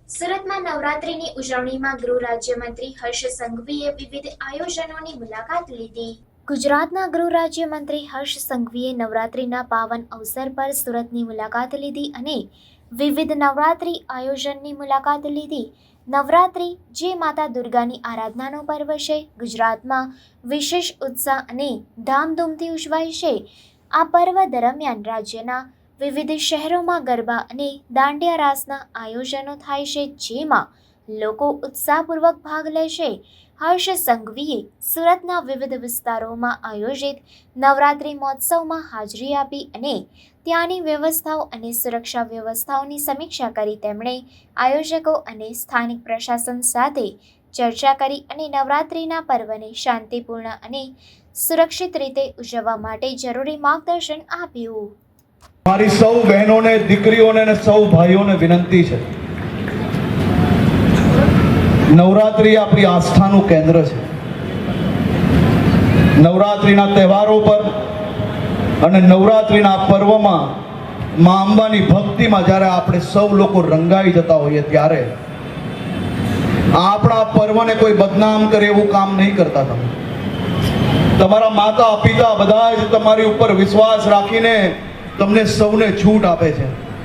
સુરતમાં નવરાત્રીની ઉજવણીમાં ગૃહ રાજ્યમંત્રી હર્ષ સંઘવીએ વિવિધ આયોજનોની મુલાકાત લીધી। ગુજરાતના ગૃહ રાજ્યમંત્રી હર્ષ સંઘવીએ નવરાત્રીના પાવન અવસર પર સુરતની મુલાકાત લીધી અને વિવિધ નવરાત્રી આયોજનની મુલાકાત લીધી। નવરાત્રી જે માતા દુર્ગાની આરાધનાનો પર્વ છે, ગુજરાતમાં વિશેષ ઉત્સાહ અને ધામધૂમથી ઉજવાય છે। આ પર્વ દરમિયાન રાજ્યના વિવિધ શહેરોમાં ગરબા અને દાંડિયા રાસના આયોજનો થાય છે, જેમાં લોકો ઉત્સાહપૂર્વક ભાગ લે છે। હર્ષ સંઘવીએ સુરતના વિવિધ વિસ્તારોમાં આયોજિત નવરાત્રિ મહોત્સવમાં હાજરી આપી અને ત્યાંની વ્યવસ્થાઓ અને સુરક્ષા વ્યવસ્થાઓની સમીક્ષા કરી। તેમણે આયોજકો અને સ્થાનિક પ્રશાસન સાથે ચર્ચા કરી અને નવરાત્રિના પર્વને શાંતિપૂર્ણ અને સુરક્ષિત રીતે ઉજવવા માટે જરૂરી માર્ગદર્શન આપ્યું। મારી સૌ બહેનોને, દીકરીઓને અને સૌ ભાઈઓને વિનંતી છે, નવરાત્રિ આપણી આસ્થાનું કેન્દ્ર છે। નવરાત્રિના તહેવારો પર અને નવરાત્રિના પર્વમાં મા અંબાની ભક્તિમાં જ્યારે આપણે સૌ લોકો રંગાઈ જતા હોઈએ ત્યારે આપણા પર્વને કોઈ બદનામ કરે એવું કામ નહીં કરતા। તમે તમારા માતા પિતા બધા જ તમારી ઉપર વિશ્વાસ રાખીને તમને સૌને છૂટ આપે છે।